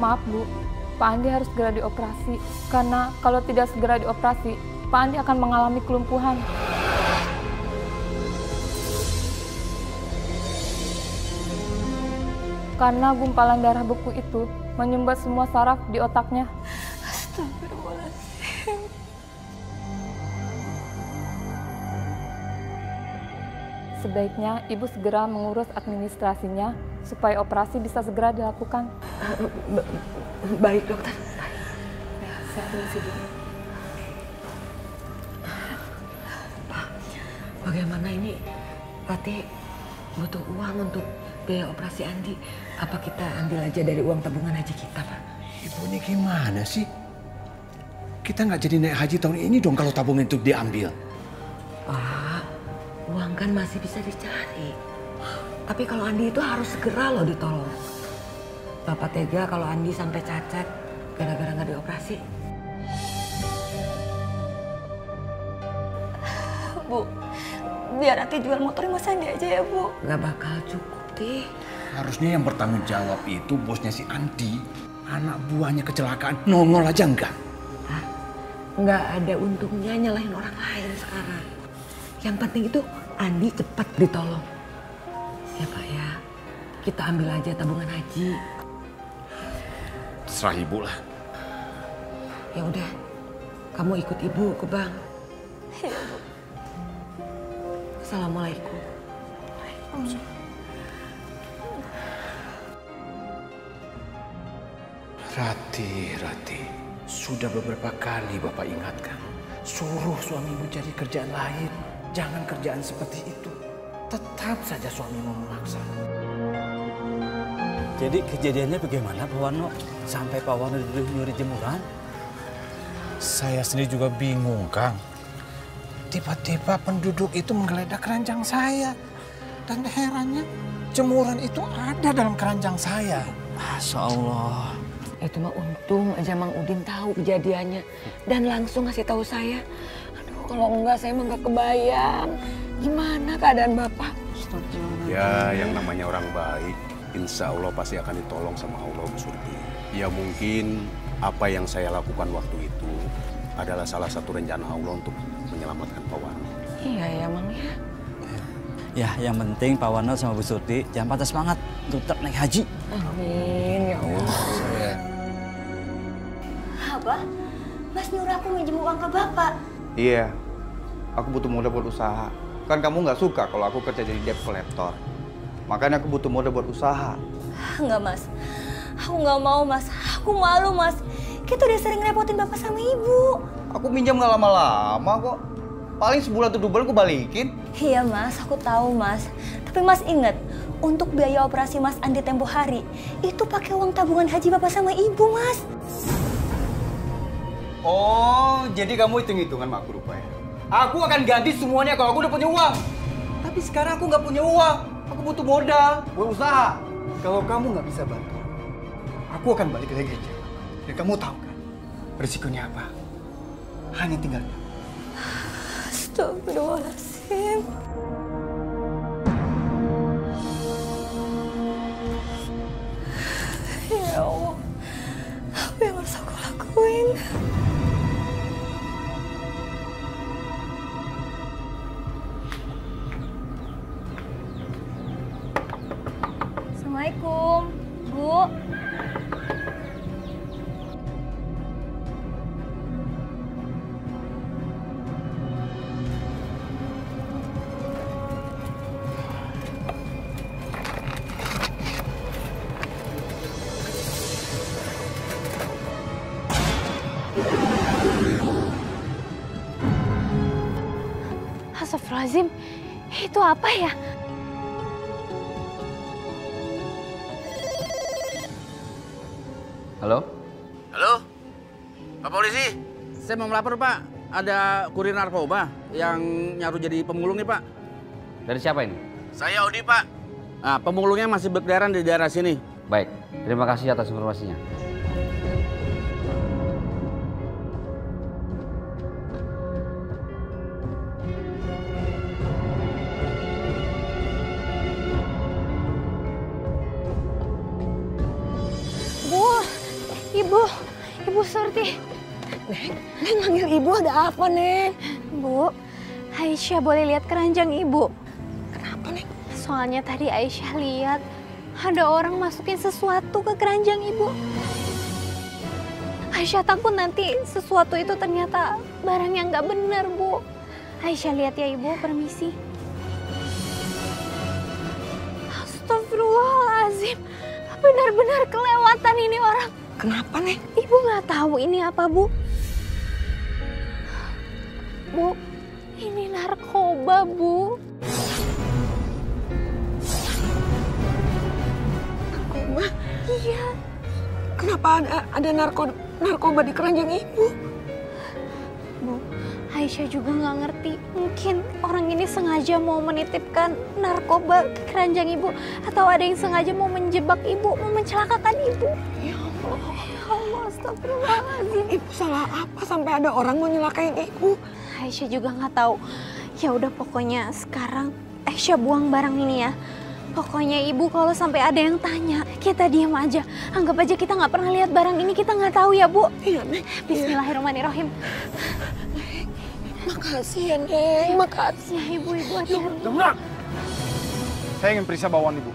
Maaf Bu, Pak Andi harus segera dioperasi. Karena kalau tidak segera dioperasi, Pak Andi akan mengalami kelumpuhan. Karena gumpalan darah beku itu menyumbat semua saraf di otaknya. Astagfirullahaladzim. Sebaiknya Ibu segera mengurus administrasinya supaya operasi bisa segera dilakukan. Baik dokter. Ya, saya permisi dulu. Pak, bagaimana ini? Rati butuh uang untuk biaya operasi Andi. Apa kita ambil aja dari uang tabungan haji kita, Pak? Ibu ini gimana sih? Kita nggak jadi naik haji tahun ini dong kalau tabungan itu diambil. Pak, uang kan masih bisa dicari. Tapi kalau Andi itu harus segera loh ditolong. Bapak tega kalau Andi sampai cacat gara-gara nggak dioperasi. Bu, biar Rati jual motor Mas Andi aja ya Bu. Nggak bakal cukup, Tih. Harusnya yang bertanggung jawab itu bosnya si Andi. Anak buahnya kecelakaan, nongol aja enggak. Hah? Nggak ada untungnya nyalahin orang lain sekarang. Yang penting itu Andi cepat ditolong. Ya Pak ya, kita ambil aja tabungan haji. Terserah Ibu lah. Ya udah, kamu ikut Ibu ke bank. Iya Bu. Assalamualaikum. Rati, sudah beberapa kali Bapak ingatkan. Suruh suamimu cari kerjaan lain. Jangan kerjaan seperti itu. Tetap saja suamimu memaksa. Jadi kejadiannya bagaimana Pak Warno? Sampai Pak Warno nyuri jemuran? Saya sendiri juga bingung, Kang. Tiba-tiba penduduk itu menggeledah keranjang saya. Dan herannya, jemuran itu ada dalam keranjang saya. Masya Allah. Itu mah untung aja Mang Udin tahu kejadiannya dan langsung ngasih tahu saya. Aduh, kalau enggak saya mah nggak kebayang gimana keadaan Bapak. Ya, yang namanya orang baik, insya Allah pasti akan ditolong sama Allah, Bu Surti. Ya mungkin apa yang saya lakukan waktu itu adalah salah satu rencana Allah untuk menyelamatkan Pak Warno. Iya ya Mang ya. Ya, yang penting Pak Warno sama Bu Surti jangan patah semangat untuk tetap naik haji. Amin ya Allah. Abah, Mas nyuruh aku minjem uang ke Bapak. Iya, aku butuh modal buat usaha. Kan kamu nggak suka kalau aku kerja jadi debt collector. Makanya aku butuh modal buat usaha. Enggak Mas, aku nggak mau Mas. Aku malu Mas. Kita udah sering ngerepotin Bapak sama Ibu. Aku minjam nggak lama-lama kok. Paling sebulan atau 2 bulan aku balikin. Iya Mas, aku tahu Mas. Tapi Mas ingat, untuk biaya operasi Mas Andi tempo hari, itu pakai uang tabungan haji Bapak sama Ibu Mas. Oh, jadi kamu hitung-hitungan sama aku rupanya. Aku akan ganti semuanya kalau aku udah punya uang. Tapi sekarang aku nggak punya uang. Aku butuh modal buat usaha. Kalau kamu nggak bisa bantu, aku akan balik lagi aja. Dan kamu tahu kan, risikonya apa? Hanya tinggal. Astagfirullahaladzim. Ya Allah, apa yang harus aku lakuin? Assalamualaikum, Bu. Astagfirullahaladzim, itu apa ya? Halo? Halo? Pak Polisi, saya mau melapor Pak. Ada kurir narkoba yang nyaru jadi pemulung nih Pak. Dari siapa ini? Saya Odi Pak. Nah, pemulungnya masih berkeliaran di daerah sini. Baik, terima kasih atas informasinya. Surti. Neng manggil ibu ada apa, Neng? Bu, Aisyah boleh lihat keranjang ibu? Kenapa, Neng? Soalnya tadi Aisyah lihat ada orang masukin sesuatu ke keranjang ibu. Aisyah takut nanti sesuatu itu ternyata barang yang nggak benar, Bu. Aisyah lihat ya ibu, permisi. Astagfirullahaladzim, benar-benar kelewatan ini orang. Kenapa, Neng? Ibu nggak tahu ini apa, Bu? Bu, ini narkoba, Bu. Narkoba? Iya. Kenapa ada narkoba di keranjang ibu? Bu, Aisyah juga nggak ngerti. Mungkin orang ini sengaja mau menitipkan narkoba ke keranjang ibu. Atau ada yang sengaja mau menjebak ibu, mau mencelakakan ibu. Ya Allah. Ya Allah, astagfirullahaladzim. Ibu salah apa sampai ada orang mau nyelakain ibu? Aisyah juga nggak tahu. Ya udah pokoknya sekarang Aisyah buang barang ini ya. Pokoknya ibu kalau sampai ada yang tanya, kita diam aja. Anggap aja kita nggak pernah lihat barang ini, kita nggak tahu ya, Bu. Iya, Neng. Bismillahirrahmanirrahim. Neng, makasih ya, Neng. Makasih. Ya, ibu hati-hati. Dengar! Saya ingin periksa bawaan ibu.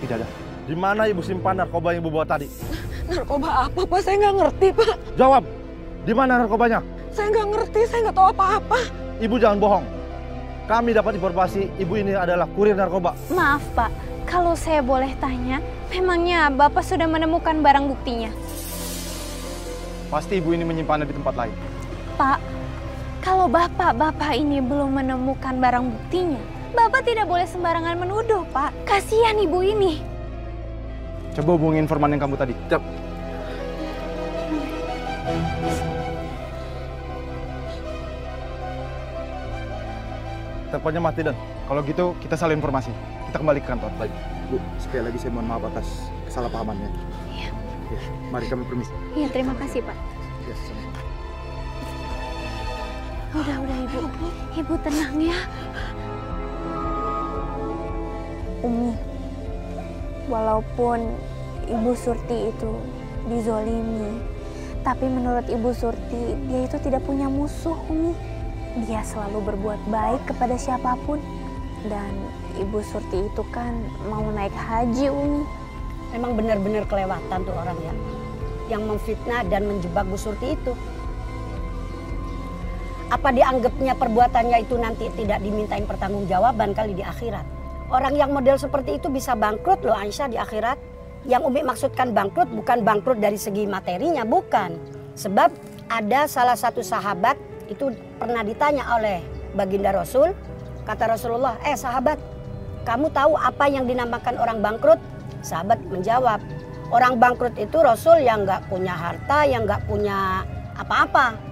Tidak ada. Di mana ibu simpan narkoba yang ibu bawa tadi? Narkoba apa, Pak? Saya nggak ngerti, Pak. Jawab! Di mana narkobanya? Saya nggak ngerti, saya nggak tahu apa-apa. Ibu jangan bohong. Kami dapat informasi ibu ini adalah kurir narkoba. Maaf, Pak. Kalau saya boleh tanya, memangnya Bapak sudah menemukan barang buktinya? Pasti ibu ini menyimpannya di tempat lain. Pak, kalau Bapak ini belum menemukan barang buktinya, Bapak tidak boleh sembarangan menuduh, Pak. Kasihan ibu ini. Coba hubungi informan yang kamu tadi. Siap. Teleponnya mati, Dan. Kalau gitu kita saling informasi. Kita kembali ke kantor. Baik. Bu, sekali lagi saya mohon maaf atas kesalahpahamannya. Iya. Ya, mari kami permisi. Iya, terima kasih, Pak. Yes. Udah, Ibu. Ibu tenang ya. Umi, walaupun Ibu Surti itu dizolimi, tapi menurut Ibu Surti, dia itu tidak punya musuh, Umi. Dia selalu berbuat baik kepada siapapun. Dan Ibu Surti itu kan mau naik haji, Umi. Memang benar-benar kelewatan tuh orang ya, yang memfitnah dan menjebak Bu Surti itu. Apa dianggapnya perbuatannya itu nanti tidak dimintain pertanggungjawaban kali di akhirat? Orang yang model seperti itu bisa bangkrut loh Aisyah di akhirat. Yang Umi maksudkan bangkrut bukan bangkrut dari segi materinya, bukan. Sebab ada salah satu sahabat itu pernah ditanya oleh baginda Rasul. Kata Rasulullah, sahabat, kamu tahu apa yang dinamakan orang bangkrut? Sahabat menjawab, orang bangkrut itu Rasul yang nggak punya harta, yang nggak punya apa-apa.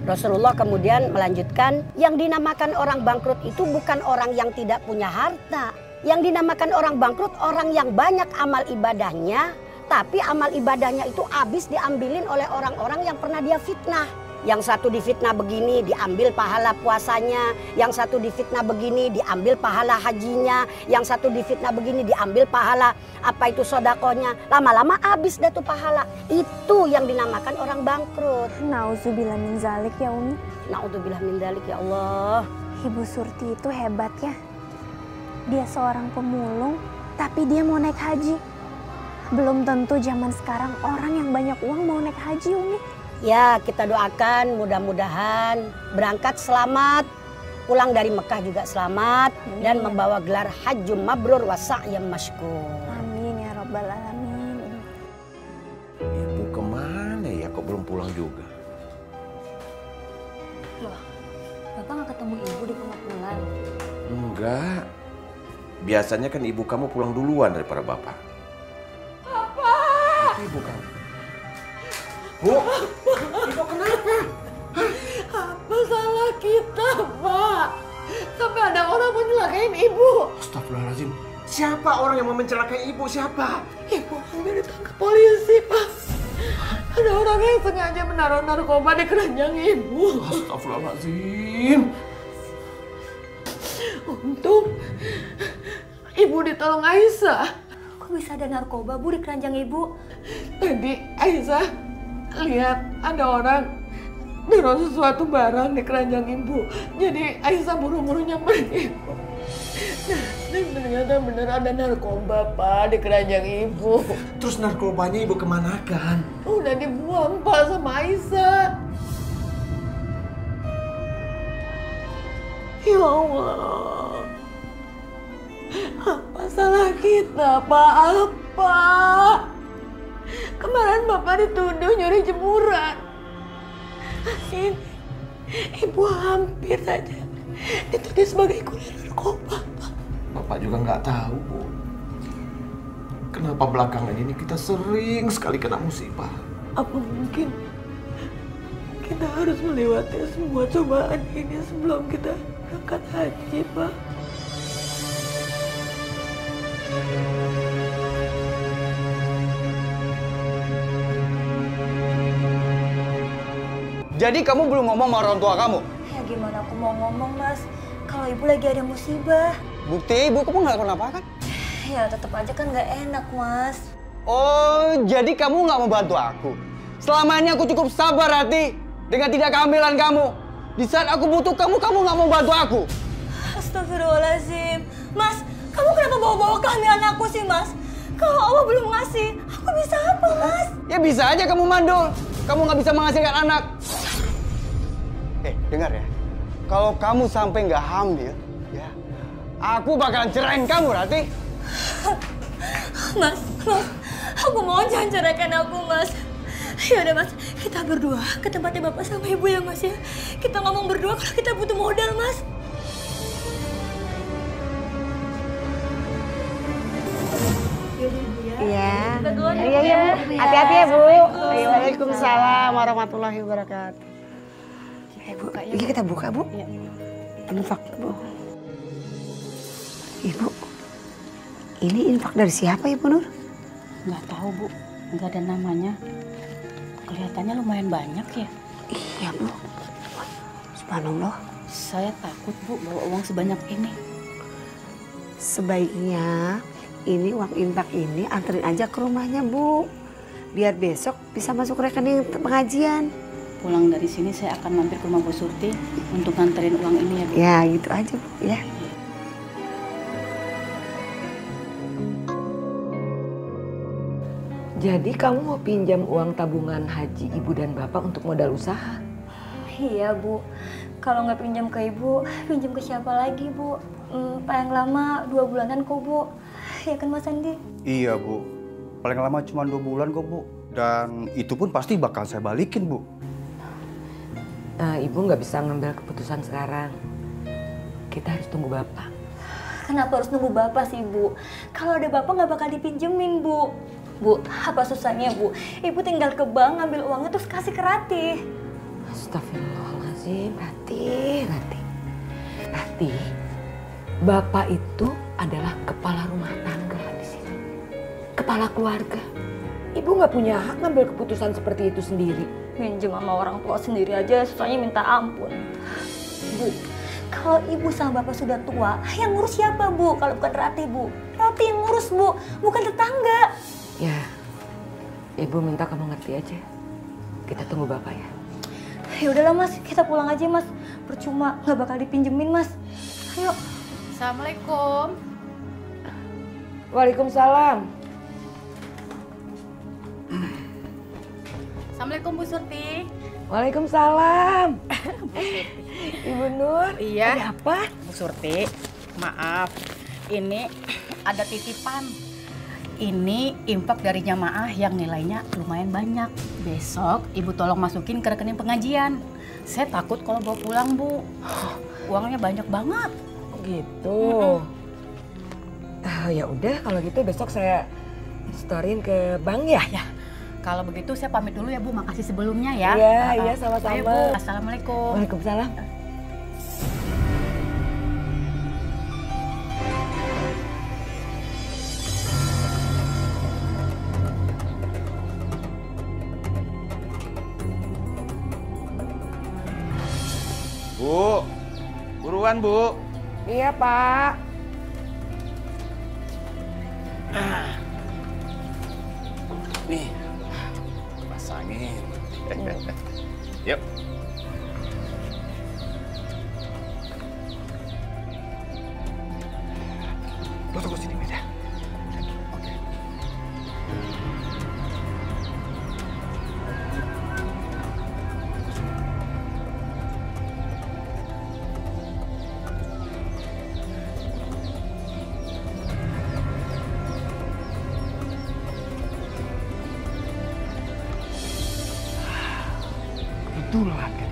Rasulullah kemudian melanjutkan, yang dinamakan orang bangkrut itu bukan orang yang tidak punya harta. Yang dinamakan orang bangkrut orang yang banyak amal ibadahnya, tapi amal ibadahnya itu habis diambilin oleh orang-orang yang pernah dia fitnah. Yang satu difitnah begini diambil pahala puasanya, yang satu difitnah begini diambil pahala hajinya, yang satu difitnah begini diambil pahala apa itu sodakohnya. Lama-lama habis dah tuh pahala. Itu yang dinamakan orang bangkrut. Nauzubillah min zalik ya Umi. Nauzubillah min zalik ya Allah. Ibu Surti itu hebat ya. Dia seorang pemulung, tapi dia mau naik haji. Belum tentu zaman sekarang orang yang banyak uang mau naik haji, Umi. Ya, kita doakan mudah-mudahan berangkat selamat, pulang dari Mekah juga selamat, dan membawa gelar Hajjum Mabrur wa Sa'yam Mashkur. Amin ya Rabbal Alamin. Ibu kemana ya, kok belum pulang juga? Loh, Bapak nggak ketemu Ibu di pengepulauan? Enggak. Biasanya kan ibu kamu pulang duluan daripada bapak. Apa? Ibu kamu. Bu, ibu kenapa? Apa salah kita, Pak? Sampai ada orang mau nyelakain Ibu. Astagfirullahaladzim. Siapa orang yang mau mencelakai ibu? Siapa? Ibu hampir ditangkap polisi, Pak. Ada orang yang sengaja menaruh narkoba di keranjang Ibu. Astagfirullahaladzim. Untung Ibu ditolong Aisyah. Kok bisa ada narkoba, Bu, di keranjang Ibu? Tadi Aisyah lihat ada orang naruh sesuatu barang di keranjang Ibu. Jadi Aisyah buru-buru nyamperin Ibu. Dan ternyata bener ada narkoba, Pak, di keranjang Ibu. Terus narkobanya Ibu kemanakan? Udah dibuang, Pak, sama Aisyah. Ya Allah, apa salah kita, Pak? Apa? Kemarin Bapak dituduh nyuri jemuran. Ini Ibu hampir saja dituduh sebagai kurir narkoba, Pak. Bapak juga nggak tahu, Bu. Kenapa belakangan ini kita sering sekali kena musibah? Apa mungkin kita harus melewati semua cobaan ini sebelum kita berangkat haji, Pak? Jadi kamu belum ngomong sama orang tua kamu? Ya gimana aku mau ngomong, Mas? Kalau Ibu lagi ada musibah. Bukti Ibu kamu nggak kenapa kan? Ya tetap aja kan nggak enak, Mas. Oh, jadi kamu nggak mau bantu aku? Selama ini aku cukup sabar, Rati, dengan tidak kehamilan kamu. Di saat aku butuh kamu, kamu nggak mau bantu aku. Astagfirullahaladzim. Mas, kamu kenapa bawa-bawa kehamilan aku sih, Mas? Kalau Allah belum ngasih, aku bisa apa, Mas? Ya bisa aja kamu mandul. Kamu nggak bisa menghasilkan anak. Dengar ya. Kalau kamu sampai nggak hamil, ya, aku bakalan ceraiin kamu, Rati. Mas, aku mau jangan ceraikan aku, Mas. Ya udah, Mas, kita berdua ke tempatnya Bapak sama Ibu ya, Mas ya. Kita ngomong berdua kalau kita butuh modal, Mas. Iya. Kita duluan ya, Iya, Bu. Bu. Hati-hati ya, Bu. Waalaikumsalam warahmatullahi wabarakatuh. Ini kita buka, Bu. Infak, Bu. Ibu, ini infak dari siapa, Ibu Nur? Nggak tahu, Bu. Nggak ada namanya. Kelihatannya lumayan banyak ya. Iya, Bu. Subhanallah. Saya takut, Bu, bawa uang sebanyak ini. Sebaiknya ini uang infak ini anterin aja ke rumahnya, Bu. Biar besok bisa masuk rekening pengajian. Pulang dari sini saya akan mampir ke rumah Bu Surti untuk nganterin uang ini ya, Bu. Ya, gitu aja, Bu. Ya. Jadi kamu mau pinjam uang tabungan haji Ibu dan Bapak untuk modal usaha? Iya, Bu. Kalau nggak pinjam ke Ibu, pinjam ke siapa lagi, Bu? Paling lama 2 bulanan kok, Bu. Ya kan, Mas Andi? Iya, Bu. Paling lama cuma 2 bulan kok, Bu. Dan itu pun pasti bakal saya balikin, Bu. Ibu nggak bisa ngambil keputusan sekarang. Kita harus tunggu Bapak. Kenapa harus nunggu Bapak sih, Bu? Kalau ada Bapak nggak bakal dipinjemin, Bu. Bu, apa susahnya, Bu? Ibu tinggal ke bank, ngambil uangnya terus kasih ke Rati. Astagfirullahaladzim, Rati. Rati, Bapak itu adalah kepala rumah tangga di sini. Kepala keluarga. Ibu nggak punya hak ngambil keputusan seperti itu sendiri. Minjem sama orang tua sendiri aja susahnya minta ampun. Bu, kalau Ibu sama Bapak sudah tua, yang ngurus siapa, Bu? Kalau bukan Rati, Bu. Rati yang ngurus, Bu, bukan tetangga. Ya, Ibu minta kamu ngerti aja. Kita tunggu Bapak ya. Ya udahlah, Mas, kita pulang aja, Mas. Percuma, nggak bakal dipinjemin, Mas. Ayo. Assalamualaikum. Waalaikumsalam. Assalamualaikum, Bu Surti. Waalaikumsalam. Ibu Nur, Iya. ada apa? Bu Surti, maaf. Ini ada titipan. Ini infak dari jamaah yang nilainya lumayan banyak. Besok Ibu tolong masukin ke rekening pengajian. Saya takut kalau bawa pulang, Bu. Uangnya banyak banget. Gitu. Ya udah, kalau gitu besok saya storyin ke bank ya. Ya. Kalau begitu saya pamit dulu ya, Bu. Makasih sebelumnya ya. Iya, sama-sama. Ayo, Bu. Assalamualaikum. Waalaikumsalam. Bu, buruan Bu. Iya, Pak. Nih, pasangin. Yuk. Lo tunggu sini, Meda. Oke. Kebetulan kan.